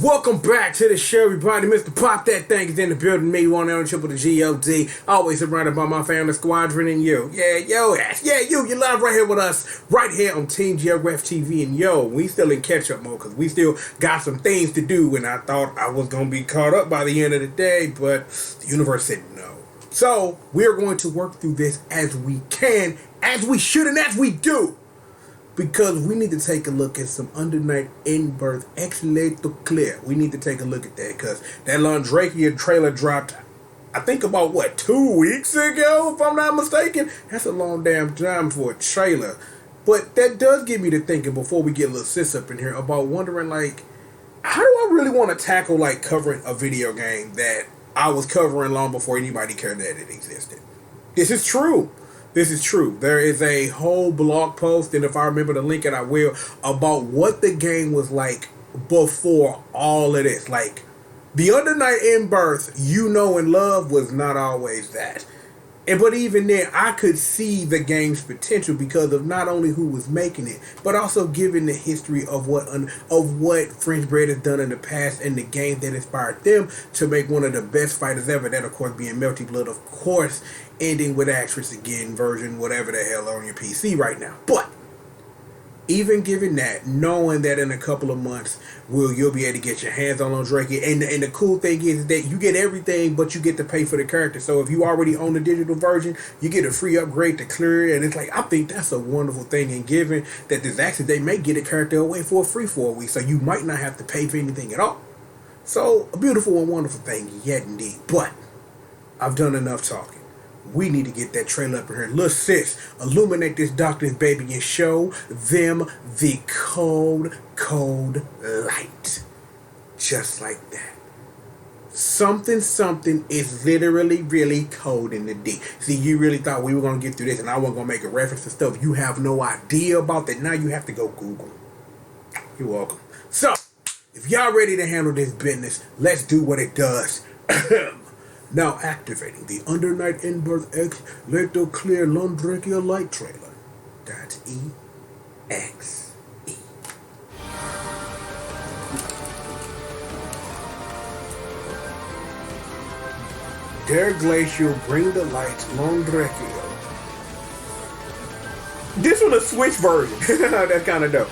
Welcome back to the show, everybody. Mr. Pop That Thing is in the building. Me, one on triple the G.O.D. Always surrounded by my family, squadron, and you. You're live right here with us, right here on Team Geograph TV. And we still in catch-up mode because we still got some things to do. And I thought I was going to be caught up by the end of the day, but the universe said no. So we're going to work through this as we can, as we should, and as we do. Because we need to take a look at some Undernight In-Birth Londrekia. We need to take a look at that because that Londrekia trailer dropped, I think about, 2 weeks ago, if I'm not mistaken? That's a long damn time for a trailer. But that does get me to thinking, before we get a little sis up in here, about wondering, how do I really want to tackle, covering a video game that I was covering long before anybody cared that it existed? This is true. This is true. There is a whole blog post, and if I remember to link it, I will, about what the game was like before all of this. The Undernight In-Birth you know and love was not always that. But even then, I could see the game's potential because of not only who was making it, but also given the history of what French Bread has done in the past and the game that inspired them to make one of the best fighters ever. That, of course, being Melty Blood, of course, ending with Actress Again version, whatever the hell on your PC right now. But even given that, knowing that in a couple of months you'll be able to get your hands on Londrekia, and the cool thing is that you get everything, but you get to pay for the character. So if you already own the digital version, you get a free upgrade to clear it, and it's I think that's a wonderful thing. And given that this actually, they may get a character away for free for a week, so you might not have to pay for anything at all. So a beautiful and wonderful thing, yet indeed. But I've done enough talking. We need to get that trailer up in here. Little sis, illuminate this darkness, baby, and show them the code light. Just like that. Something is literally really cold in the D. See, you really thought we were going to get through this and I wasn't going to make a reference to stuff you have no idea about, that now you have to go Google. You're welcome. So, if y'all ready to handle this business, let's do what it does. Now activating the Undernight In-Birth Londrekia Londrekia light trailer. .exe. Dare Glacial bring the light Londrekia. This was a Switch version. That's kind of dope.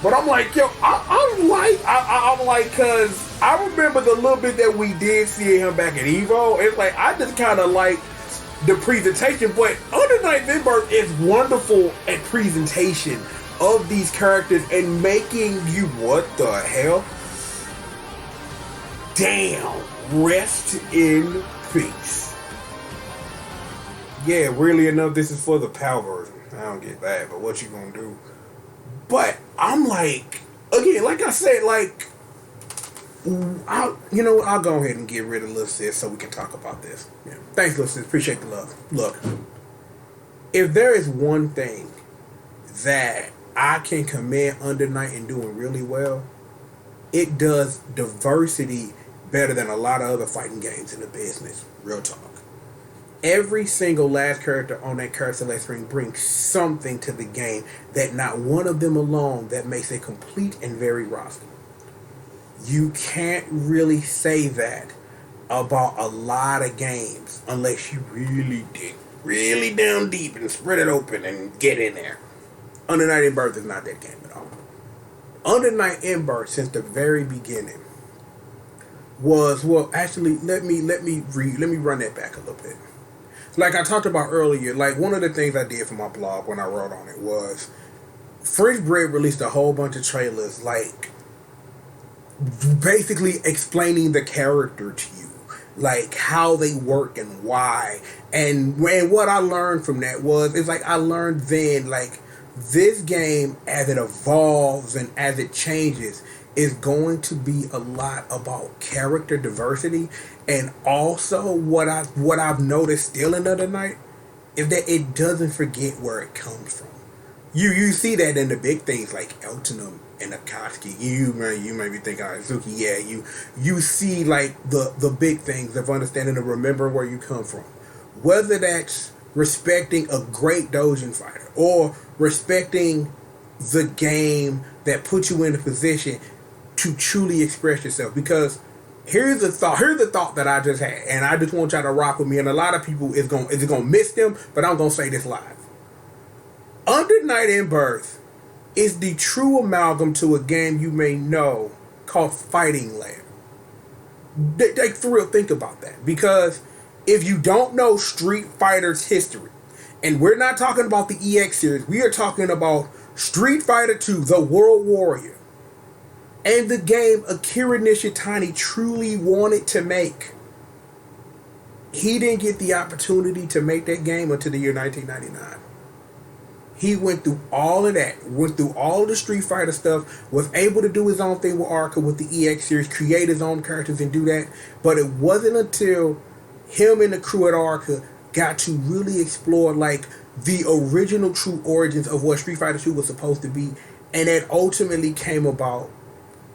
But I'm I'm like, cause I remember the little bit that we did see him back at Evo. It's I just kind of like the presentation. But Undernight In-Birth is wonderful at presentation of these characters and making you, what the hell? Damn, rest in peace. Yeah, weirdly enough, this is for the PAL version. I don't get that, but what you gonna do? But I'm again, like I said, I'll go ahead and get rid of Lil Sis so we can talk about this. Yeah. Thanks, Lil Sis. Appreciate the love. Look, if there is one thing that I can commend Undernight in doing really well, it does diversity better than a lot of other fighting games in the business. Real talk. Every single last character on that character select screen brings something to the game that not one of them alone that makes a complete and varied roster. You can't really say that about a lot of games unless you really dig really down deep and spread it open and get in there. Undernight In-Birth is not that game at all. Undernight In-Birth, since the very beginning, was, let me run that back a little bit. Like I talked about earlier, one of the things I did for my blog when I wrote on it was French Bread released a whole bunch of trailers, basically explaining the character to you, how they work and why. And what I learned from that was, I learned then, this game, as it evolves and as it changes, is going to be a lot about character diversity. And also what I've noticed still in Undernight is that it doesn't forget where it comes from. You see that in the big things like Eltonum and Akatsuki. You may be thinking, Suzuki, yeah, you see the big things of understanding and remembering where you come from. Whether that's respecting a great doujin fighter or respecting the game that put you in a position to truly express yourself. Because here's the thought that I just had, and I just want y'all to rock with me. And a lot of people is gonna miss them, but I'm gonna say this live. Under Night in Birth is the true amalgam to a game you may know called Fighting Lair. They for real, think about that. Because if you don't know Street Fighter's history, and we're not talking about the EX series, we are talking about Street Fighter 2, The World Warrior, and the game Akira Nishitani truly wanted to make. He didn't get the opportunity to make that game until the year 1999. He went through all of that, went through all the Street Fighter stuff, was able to do his own thing with Arca, with the EX series, create his own characters and do that. But it wasn't until him and the crew at Arca got to really explore like the original true origins of what Street Fighter 2 was supposed to be, and that ultimately came about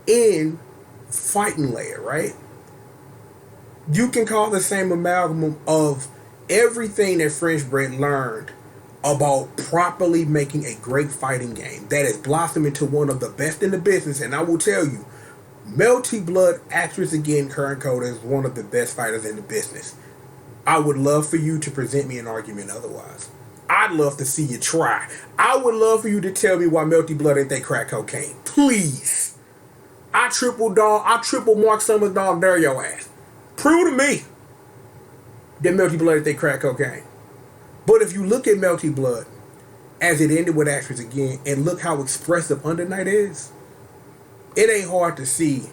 in Fighting Lair, right? You can call the same amalgam of everything that French Bread learned about properly making a great fighting game that has blossomed into one of the best in the business. And I will tell you, Melty Blood, actress again, current coder, is one of the best fighters in the business. I would love for you to present me an argument otherwise. I'd love to see you try. I would love for you to tell me why Melty Blood ain't they crack cocaine. Please. I triple Mark Summers dog dare your ass. Prove to me that Melty Blood ain't they crack cocaine. But if you look at Melty Blood as it ended with actress again, and look how expressive Under Night is, it ain't hard to see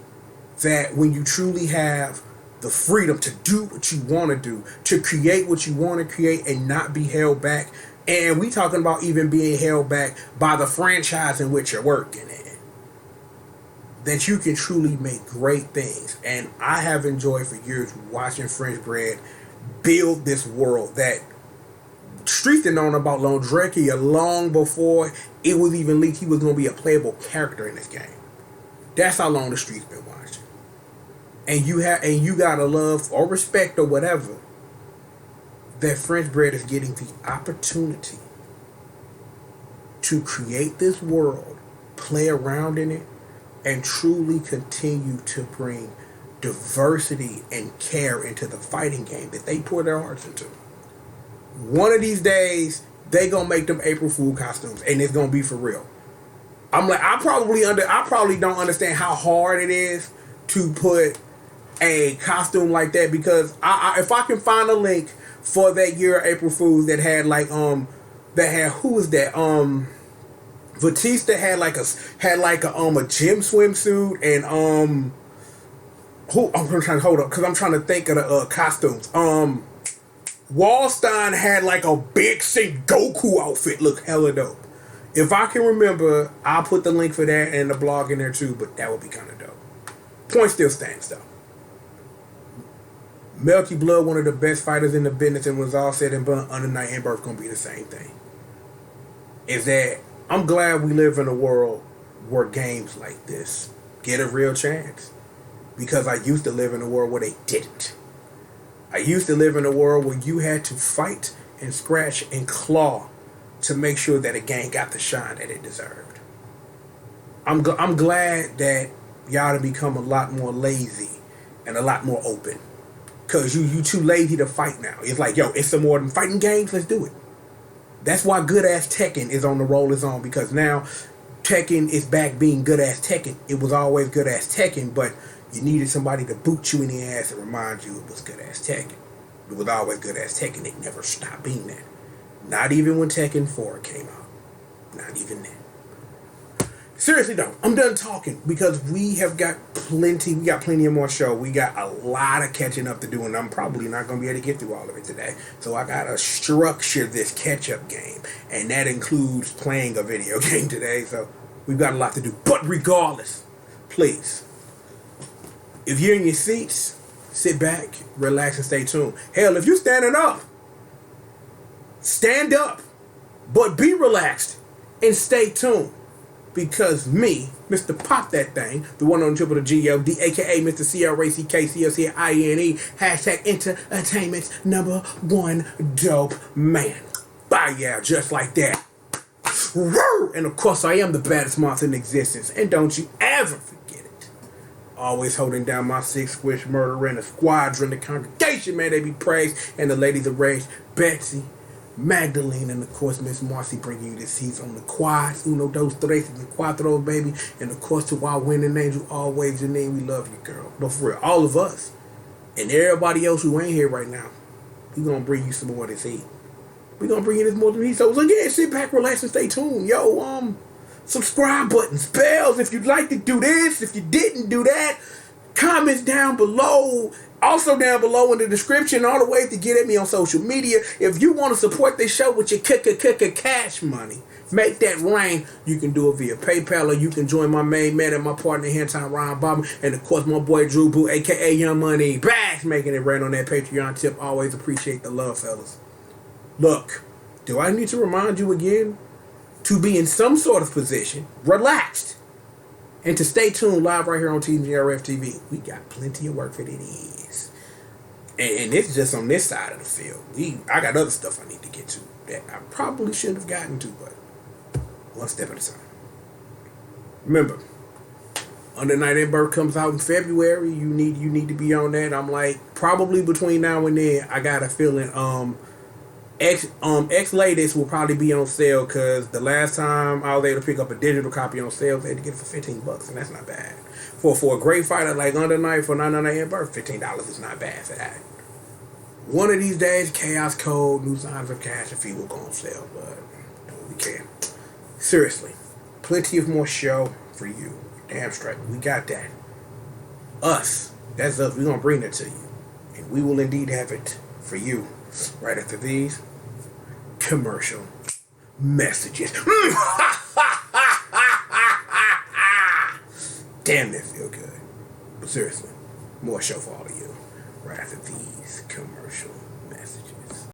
that when you truly have the freedom to do what you want to do, to create what you want to create and not be held back. And we talking about even being held back by the franchise in which you're working in. That you can truly make great things. And I have enjoyed for years watching French Bread build this world that streets had known about Londrekia long before it was even leaked he was going to be a playable character in this game. That's how long the streets been watching. And you gotta love or respect or whatever that French Bread is getting the opportunity to create this world, play around in it, and truly continue to bring diversity and care into the fighting game that they pour their hearts into. One of these days, they gonna make them April Fool costumes, and it's gonna be for real. I'm like, I probably don't understand how hard it is to put a costume like that, because if I can find a link for that year of April Fools that had like that had, who was that, Batista had like a gym swimsuit, and who, I'm trying to hold up because I'm trying to think of the costumes. Wallstein had like a big sick Goku outfit, look hella dope. If I can remember, I'll put the link for that and the blog in there too, but that would be kind of dope. Point still stands though. Melty Blood, one of the best fighters in the business, and was all said and done, Under Night in Birth gonna be the same thing. Is that I'm glad we live in a world where games like this get a real chance. Because I used to live in a world where they didn't. I used to live in a world where you had to fight and scratch and claw to make sure that a game got the shine that it deserved. I'm glad that y'all have become a lot more lazy and a lot more open. Because you too lazy to fight now. It's like, yo, it's some more than fighting games, let's do it. That's why good-ass Tekken is on the roll it's on, because now Tekken is back being good-ass Tekken. It was always good-ass Tekken, but you needed somebody to boot you in the ass and remind you it was good-ass Tekken. It was always good-ass Tekken. It never stopped being that. Not even when Tekken 4 came out. Not even then. Seriously though, I'm done talking because we got plenty of more show. We got a lot of catching up to do, and I'm probably not going to be able to get through all of it today. So I got to structure this catch-up game, and that includes playing a video game today. So we've got a lot to do. But regardless, please, if you're in your seats, sit back, relax, and stay tuned. Hell, if you're standing up, stand up, but be relaxed and stay tuned. Because me, Mr. Pop That Thing, the one on triple the G.O.D, a.k.a. Mr. CRACKCLCIENE, hashtag entertainment's #1 dope man. Bye, yeah, just like that. And of course, I am the baddest monster in existence. And don't you ever forget it. Always holding down my six wish murderer and the squadron, the congregation, man, they be praised. And the ladies of rage, Betsy, Magdalene, and of course Miss Marcy bringing you this season on the quads, uno, dos, tres, and the cuatro, baby. And of course to our winning angel, always Janine, we love you, girl. No, for real, all of us. And everybody else who ain't here right now, we gonna bring you some more of this heat. We gonna bring you this more than heat. So again, sit back, relax, and stay tuned. Yo, subscribe buttons, bells if you'd like to do this. If you didn't do that, comments down below. Also down below in the description, all the ways to get at me on social media. If you want to support this show with your cash money, make that rain. You can do it via PayPal, or you can join my main man and my partner here, time Ryan Bob, and of course my boy Drew Boo, aka Young Money, back making it rain on that Patreon tip. Always appreciate the love, fellas. Look, do I need to remind you again to be in some sort of position, relaxed, and to stay tuned live right here on TGRF TV. We got plenty of work for it is. And it's just on this side of the field. I got other stuff I need to get to that I probably shouldn't have gotten to, but one step at a time. Remember, Under Night at Birth comes out in February. You need to be on that. I'm like, probably between now and then, I got a feeling X-Latest will probably be on sale, because the last time I was able to pick up a digital copy on sale, they had to get it for $15, and that's not bad. For a great fighter like Under Night for 99 at Birth, $15 is not bad for that. One of these days, Chaos Code, New Signs of Cash and Fee will go on sale, but we can. Seriously, plenty of more show for you. Damn straight, we got that. Us, that's us. We're gonna bring it to you, and we will indeed have it for you. Right after these commercial messages. Damn, that feel good. But seriously, more show for all of you. Right after these commercial